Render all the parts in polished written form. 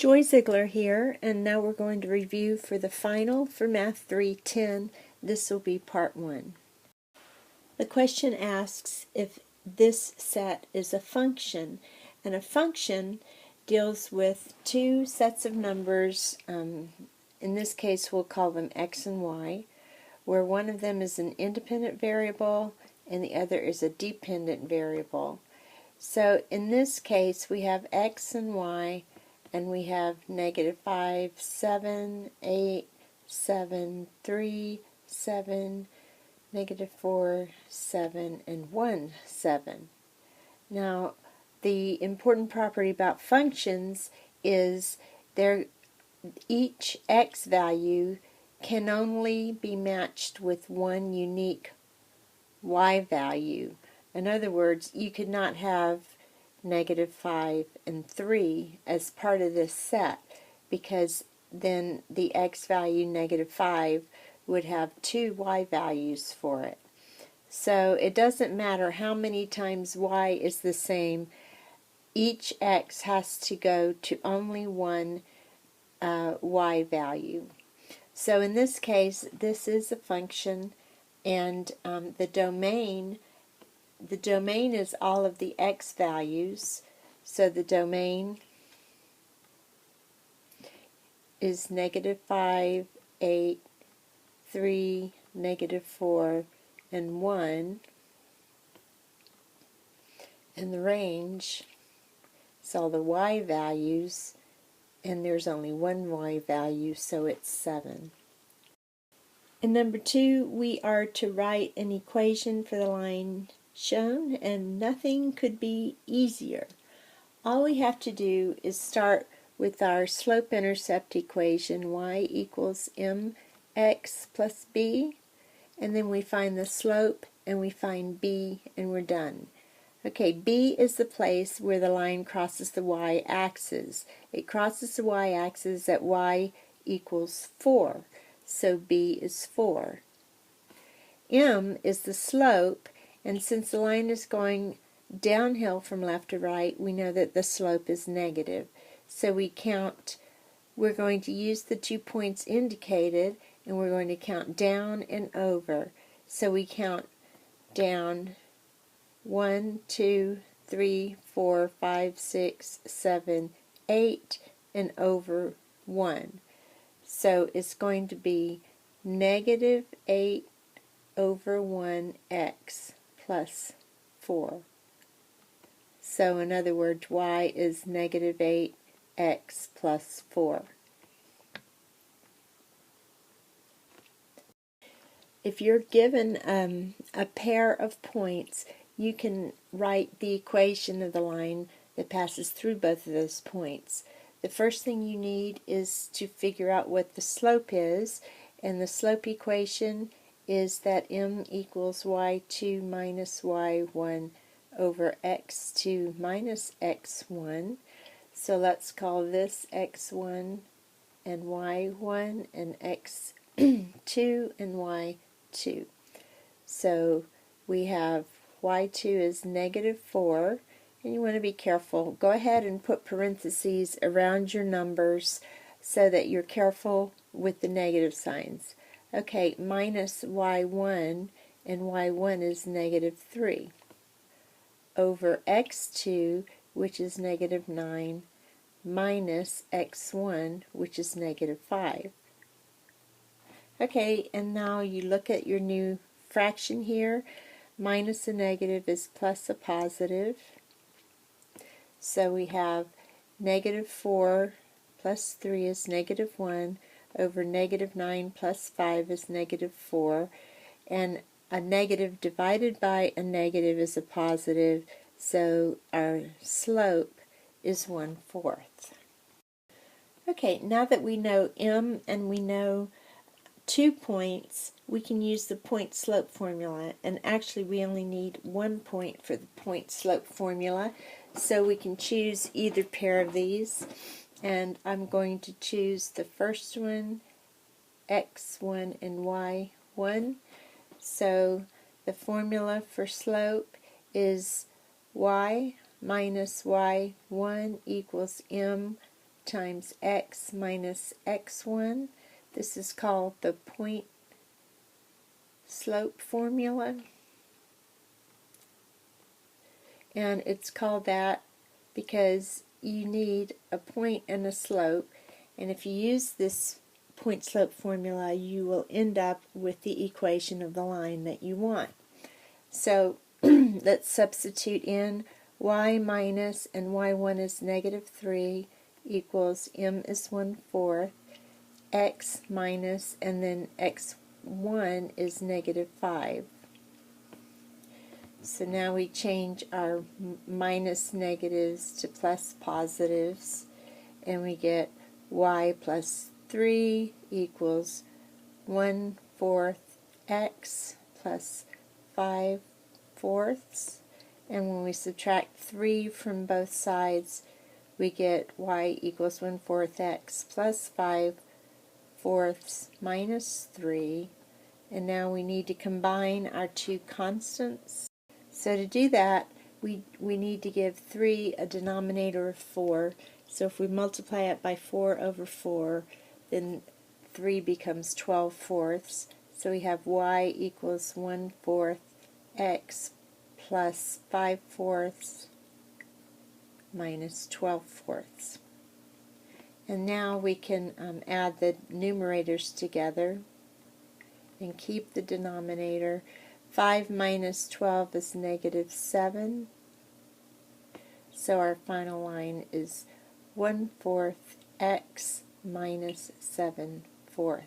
Zeigler here, and now we're going to review for the final for Math 310. This will be part 1. The question asks if this set is a function, and a function deals with two sets of numbers. In this case we'll call them x and y, where one of them is an independent variable and the other is a dependent variable. So in this case we have x and y, and we have -5, 7, 8, 7, 3, 7, -4, 7, and 1, 7. Now, the important property about functions is each x value can only be matched with one unique y value. In other words, you could not have -5 and 3 as part of this set, because then the x value -5 would have two y values for it. So it doesn't matter how many times y is the same, each x has to go to only one y value. So in this case, this is a function, and the domain is all of the x values. So the domain is -5, 8, 3, -4, and 1. And the range is all the y values, and there's only one y value, so it's 7. In number 2, we are to write an equation for the line shown, and nothing could be easier. All we have to do is start with our slope-intercept equation, y equals mx plus b, and then we find the slope and we find b, and we're done. Okay, b is the place where the line crosses the y-axis. It crosses the y-axis at y equals 4, so b is 4. M is the slope, and since the line is going downhill from left to right, we know that the slope is negative. So we're going to use the 2 points indicated, and we're going to count down and over. So we count down 1, 2, 3, 4, 5, 6, 7, 8, and over 1. So it's going to be -8 over 1x plus 4. So in other words, y is -8x plus 4. If you're given a pair of points, you can write the equation of the line that passes through both of those points. The first thing you need is to figure out what the slope is, and the slope equation is that m equals y2 minus y1 over x2 minus x1. So let's call this x1 and y1 and x2 and y2. So we have y2 is -4, and you want to be careful. Go ahead and put parentheses around your numbers so that you're careful with the negative signs. Okay, minus y1, and y1 is -3, over x2, which is -9, minus x1, which is -5. Okay, and now you look at your new fraction here. Minus a negative is plus a positive. So we have -4 plus 3 is -1, over -9 plus 5 is -4, and a negative divided by a negative is a positive, so our slope is 1/4. Okay, now that we know m and we know 2 points, we can use the point slope formula, and actually we only need 1 point for the point slope formula, so we can choose either pair of these, and I'm going to choose the first one, x1 and y1. So the formula for slope is y minus y1 equals m times x minus x1. This is called the point slope formula. And it's called that because you need a point and a slope. And if you use this point slope formula, you will end up with the equation of the line that you want. So let's substitute in y minus, and y1 is negative 3 equals m is 1/4, x minus, and then x1 is negative 5. So now we change our minus negatives to plus positives, and we get y plus 3 equals 1/4 x plus 5/4. And when we subtract 3 from both sides, we get y equals 1/4 x plus 5/4 minus 3. And now we need to combine our two constants. So to do that, we need to give 3 a denominator of 4. So if we multiply it by 4 over 4, then 3 becomes 12/4. So we have y equals 1/4 x plus 5/4 minus 12/4. And now we can add the numerators together and keep the denominator. 5 minus 12 is negative 7. So our final line is 1/4 x minus 7/4.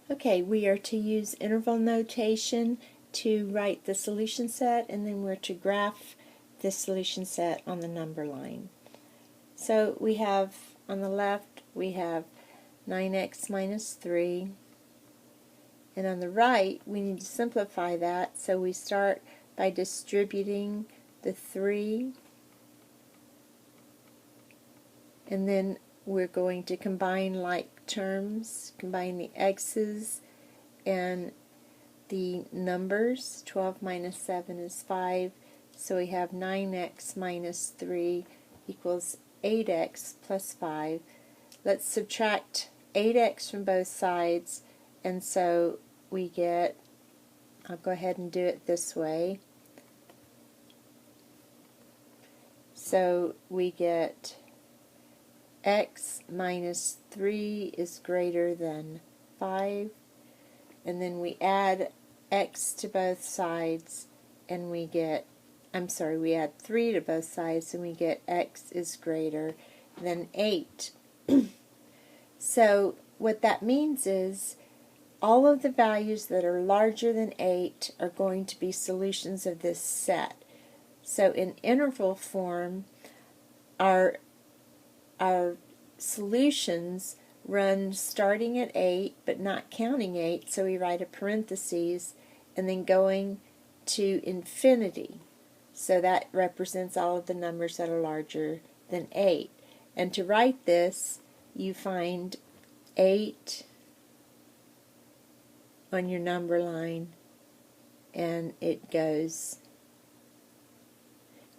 Okay, we are to use interval notation to write the solution set, and then we're to graph the solution set on the number line. So we have, on the left, we have 9x minus 3, and on the right we need to simplify that, so we start by distributing the 3, and then we're going to combine like terms, combine the x's and the numbers. 12 minus 7 is 5, so we have 9x minus 3 equals 8x plus 5. Let's subtract 8x from both sides, and so we get, I'll go ahead and do it this way. So we get x minus 3 is greater than 5, and then we add x to both sides, and we get, we add 3 to both sides, and we get x is greater than 8. So what that means is all of the values that are larger than 8 are going to be solutions of this set. So in interval form, our solutions run starting at 8 but not counting 8, so we write a parentheses and then going to infinity. So that represents all of the numbers that are larger than 8. And to write this, you find 8 on your number line, and it goes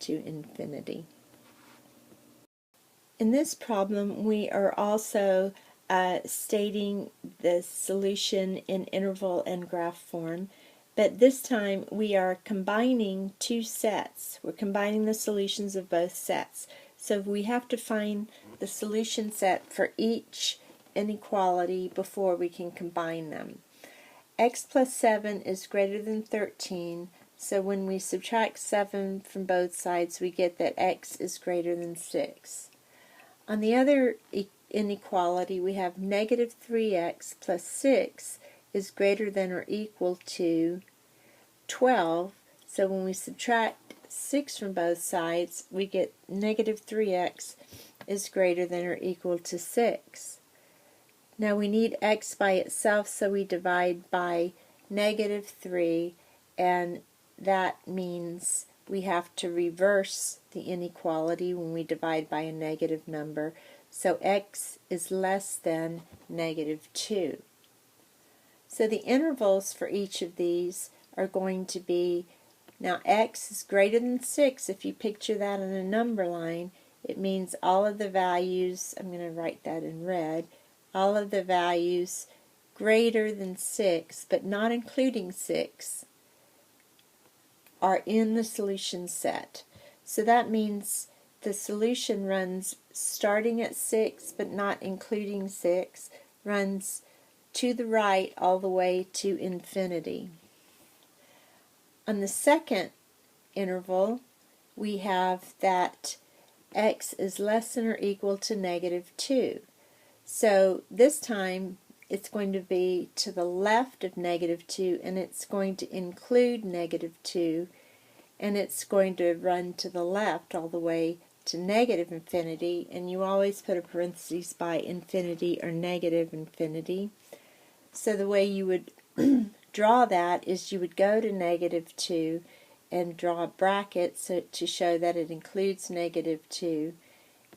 to infinity. In this problem, we are also stating the solution in interval and graph form, but this time we are combining two sets. We're combining the solutions of both sets. So we have to find the solution set for each inequality before we can combine them. X plus 7 is greater than 13, so when we subtract 7 from both sides, we get that x is greater than 6. On the other inequality, we have negative 3x plus 6 is greater than or equal to 12, so when we subtract 6 from both sides, we get negative 3x is greater than or equal to 6. Now we need x by itself, so we divide by negative 3, and that means we have to reverse the inequality when we divide by a negative number. So x is less than negative 2. So the intervals for each of these are going to be Now x is greater than 6. If you picture that in a number line, it means all of the values, I'm going to write that in red, all of the values greater than 6, but not including 6, are in the solution set. So that means the solution runs starting at 6, but not including 6, runs to the right all the way to infinity. On the second interval, we have that x is less than or equal to negative 2. So this time it's going to be to the left of negative 2, and it's going to include negative 2, and it's going to run to the left all the way to negative infinity, and you always put a parenthesis by infinity or negative infinity. So the way you would draw that is you would go to negative 2 and draw a bracket to show that it includes negative 2,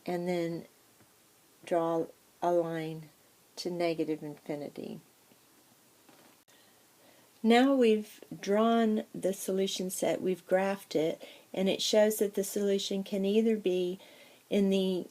and then draw a line to negative infinity. Now we've drawn the solution set, we've graphed it, and it shows that the solution can either be in the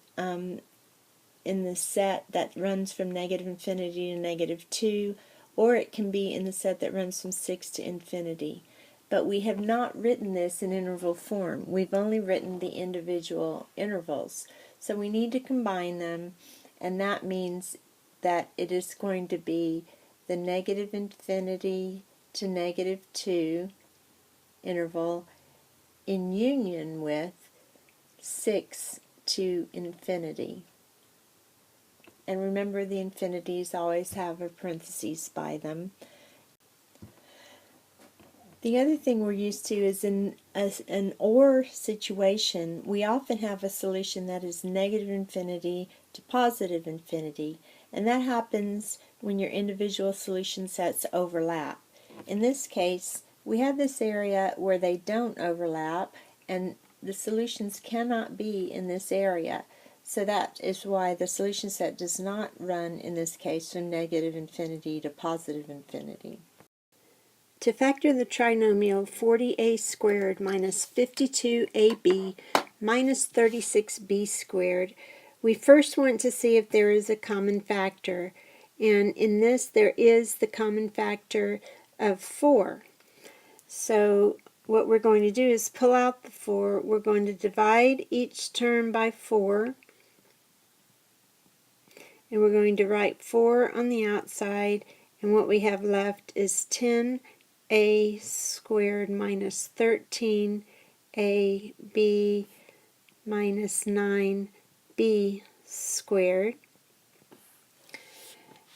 set that runs from negative infinity to negative 2, or it can be in the set that runs from 6 to infinity. But we have not written this in interval form. We've only written the individual intervals. So we need to combine them, and that means that it is going to be the negative infinity to negative 2 interval in union with 6 to infinity. And remember, the infinities always have a parenthesis by them. The other thing we're used to is in an OR situation, we often have a solution that is negative infinity to positive infinity, and that happens when your individual solution sets overlap. In this case, we have this area where they don't overlap, and the solutions cannot be in this area. So that is why the solution set does not run, in this case, from negative infinity to positive infinity. To factor the trinomial 40a squared minus 52ab minus 36b squared, we first want to see if there is a common factor. And in this, there is the common factor of 4. So what we're going to do is pull out the 4. We're going to divide each term by 4. And we're going to write 4 on the outside. And what we have left is 10a squared minus 13ab minus 9b squared.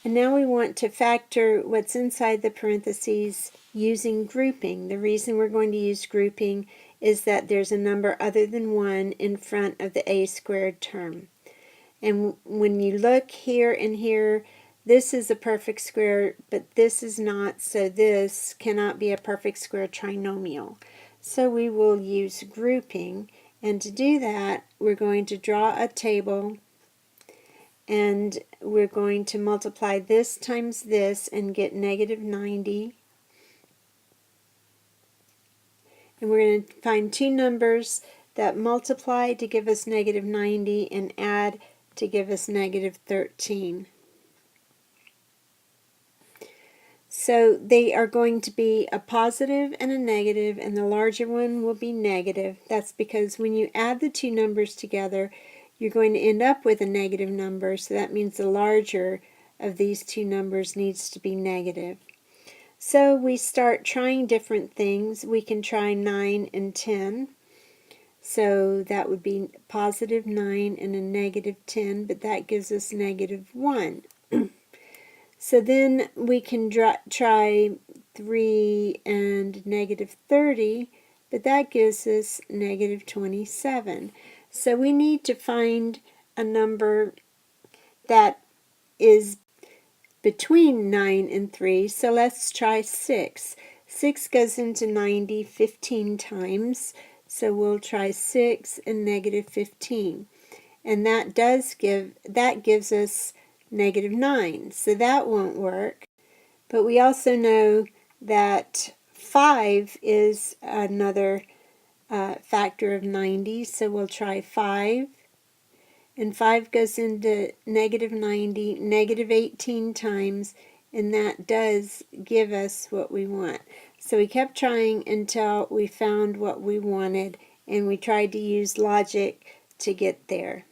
And now we want to factor what's inside the parentheses using grouping. The reason we're going to use grouping is that there's a number other than 1 in front of the a squared term. And when you look here and here, this is a perfect square, but this is not, so this cannot be a perfect square trinomial. So we will use grouping, and to do that, we're going to draw a table, and we're going to multiply this times this and get negative 90. And we're going to find two numbers that multiply to give us negative 90 and add to give us negative 13. So they are going to be a positive and a negative, and the larger one will be negative. That's because when you add the two numbers together, you're going to end up with a negative number, so that means the larger of these two numbers needs to be negative. So we start trying different things. We can try 9 and 10. So that would be positive 9 and a negative 10, but that gives us negative 1. So then we can try 3 and negative 30, but that gives us negative 27. So we need to find a number that is between 9 and 3. So let's try 6. 6 goes into 90 15 times. So we'll try 6 and negative 15. And that gives us negative 9. So that won't work. But we also know that 5 is another factor of 90, so we'll try 5. And 5 goes into negative 90, negative 18 times, and that does give us what we want. So we kept trying until we found what we wanted, and we tried to use logic to get there.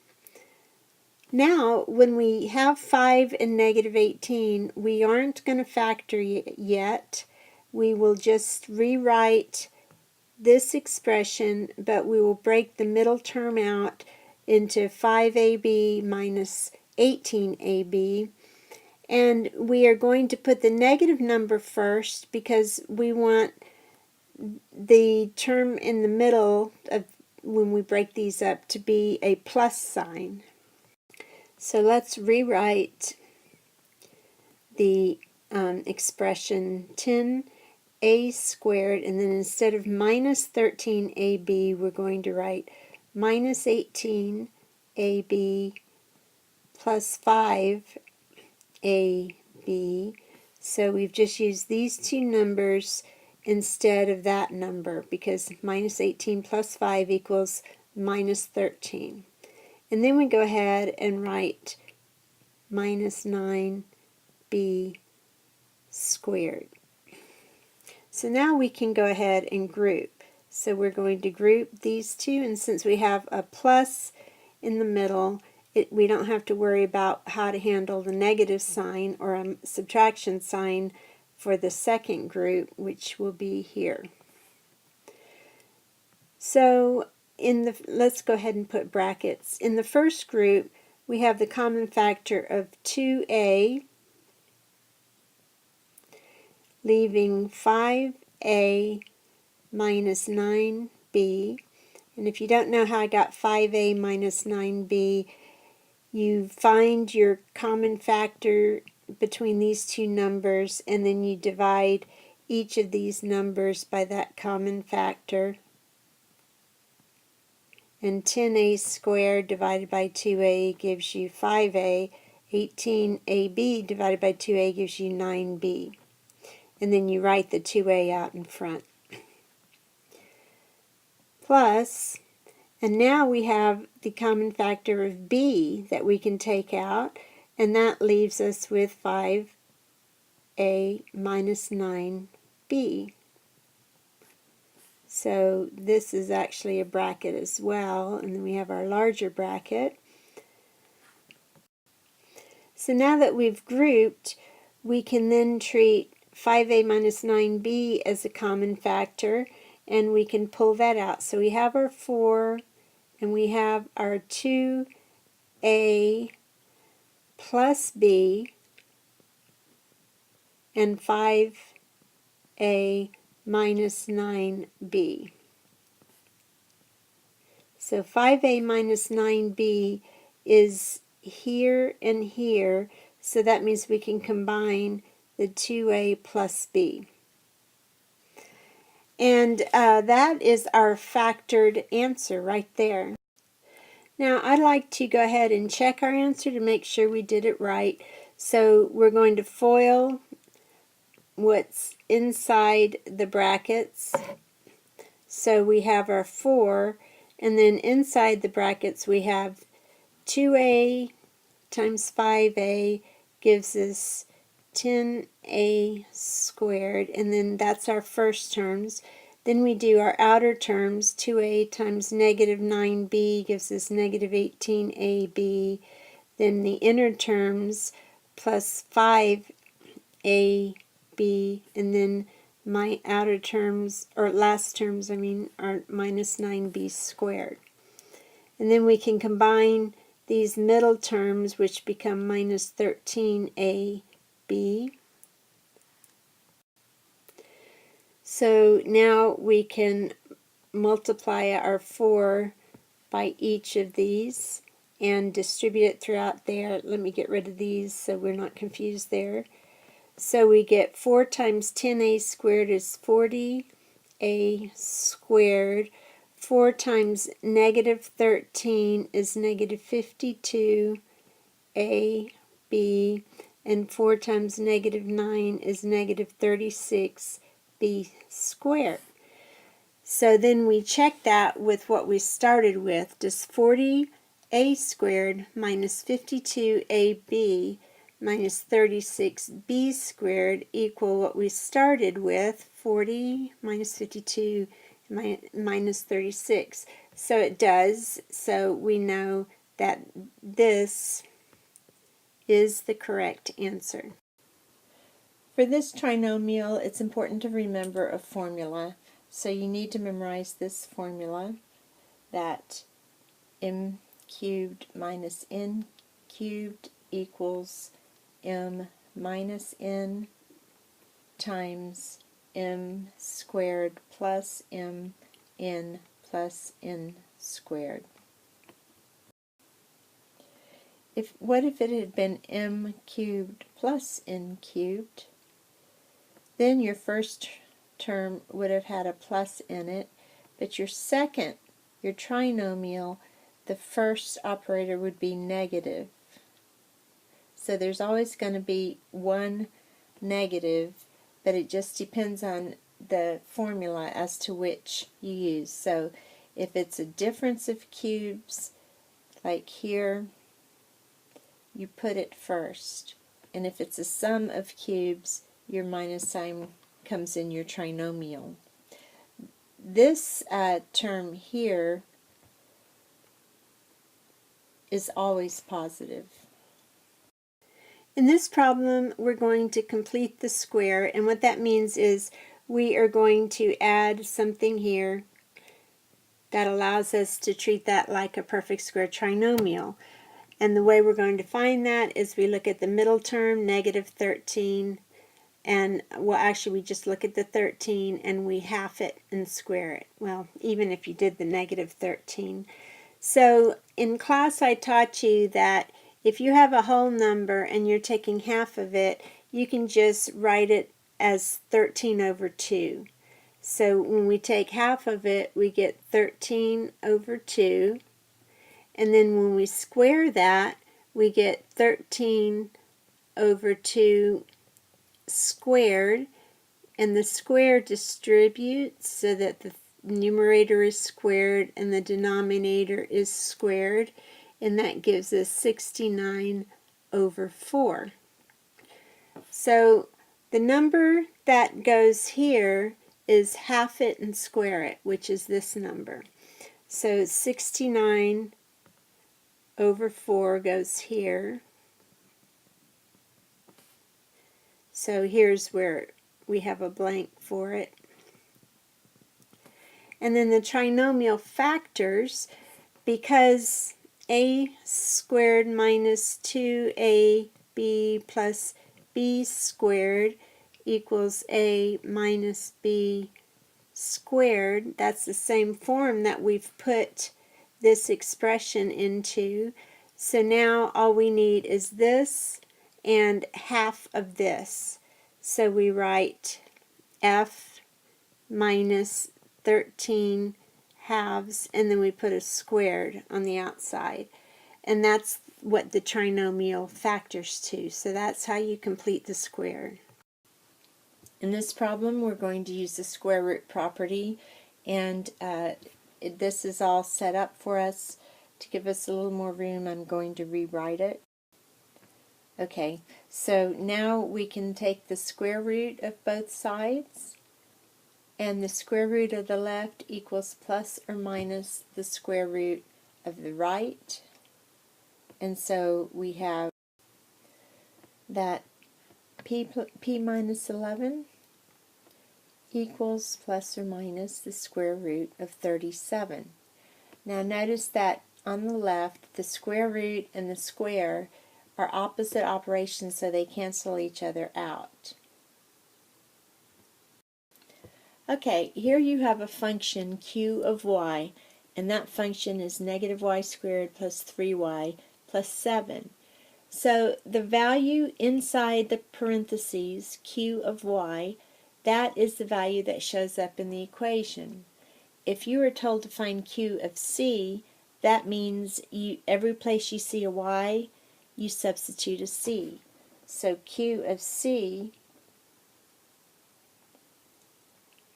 Now, when we have 5 and negative 18, we aren't going to factor yet. We will just rewrite this expression, but we will break the middle term out into 5ab minus 18ab. And we are going to put the negative number first because we want the term in the middle of when we break these up to be a plus sign. So let's rewrite the expression 10a squared, and then instead of minus 13ab, we're going to write minus 18ab plus 5ab. So we've just used these two numbers instead of that number because minus 18 plus 5 equals minus 13. And then we go ahead and write minus 9b squared. So now we can go ahead and group. So we're going to group these two, and since we have a plus in the middle, we don't have to worry about how to handle the negative sign or a subtraction sign for the second group, which will be here. So let's go ahead and put brackets. In the first group, we have the common factor of 2a, leaving 5a minus 9b. And if you don't know how I got 5a minus 9b, you find your common factor between these two numbers, and then you divide each of these numbers by that common factor. And 10a squared divided by 2a gives you 5a. 18ab divided by 2a gives you 9b. And then you write the 2a out in front. Plus, and now we have the common factor of b that we can take out, and that leaves us with 5a minus 9b. So this is actually a bracket as well, and then we have our larger bracket. So now that we've grouped, we can then treat 5a minus 9b as a common factor, and we can pull that out. So we have our 4, and we have our 2a plus b, and 5a minus 9b. So 5a minus 9b is here and here, so that means we can combine the 2a plus b. And that is our factored answer right there. Now I'd like to go ahead and check our answer to make sure we did it right. So we're going to FOIL what's inside the brackets. So we have our 4, and then inside the brackets we have 2a times 5a gives us 10a squared, and then that's our first terms. Then we do our outer terms. 2a times negative 9b gives us negative 18ab. Then the inner terms plus 5ab, and then my outer terms, or last terms, are minus 9b squared. And then we can combine these middle terms, which become minus 13ab. So now we can multiply our 4 by each of these and distribute it throughout there. Let me get rid of these so we're not confused there. So we get 4 times 10a squared is 40a squared. 4 times negative 13 is negative 52ab, and 4 times negative 9 is negative 36b. b squared. So then we check that with what we started with. Does 40a squared minus 52ab minus 36b squared equal what we started with, 40 minus 52 minus 36? So it does. So we know that this is the correct answer. For this trinomial, it's important to remember a formula. So you need to memorize this formula, that m cubed minus n cubed equals m minus n times m squared plus m n plus n squared. What if it had been m cubed plus n cubed? Then your first term would have had a plus in it, but your trinomial, the first operator would be negative. So there's always going to be one negative, but it just depends on the formula as to which you use. So if it's a difference of cubes, like here, you put it first. And if it's a sum of cubes, your minus sign comes in your trinomial. This term here is always positive. In this problem, we're going to complete the square, and what that means is we are going to add something here that allows us to treat that like a perfect square trinomial. And the way we're going to find that is we look at the middle term, negative 13, and well, actually we just look at the 13 and we half it and square it. Well, even if you did the negative 13. So in class I taught you that if you have a whole number and you're taking half of it, you can just write it as 13 over 2. So when we take half of it, we get 13 over 2. And then when we square that, we get 13 over 2 squared. And the square distributes so that the numerator is squared and the denominator is squared. And that gives us 69 over 4. So the number that goes here is half it and square it, which is this number. So 69 over 4 goes here. So here's where we have a blank for it. And then the trinomial factors, because a squared minus 2ab plus b squared equals a minus b squared, that's the same form that we've put this expression into. So now all we need is this and half of this. So we write f minus 13 halves, and then we put a squared on the outside. And that's what the trinomial factors to. So that's how you complete the square. In this problem, we're going to use the square root property, and this is all set up for us. To give us a little more room, I'm going to rewrite it. Okay, so now we can take the square root of both sides, and the square root of the left equals plus or minus the square root of the right. And so we have that p minus 11 equals plus or minus the square root of 37. Now notice that on the left, the square root and the square are opposite operations, so they cancel each other out. Okay, here you have a function q of y, and that function is negative y squared plus 3y plus 7. So the value inside the parentheses, q of y, that is the value that shows up in the equation. If you are told to find q of c, that means every place you see a y, you substitute a c. So q of c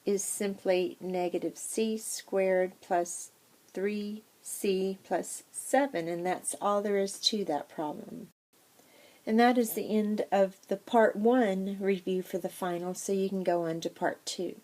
is simply negative c squared plus 3c plus 7, and that's all there is to that problem. And that is the end of the part 1 review for the final, so you can go on to part 2.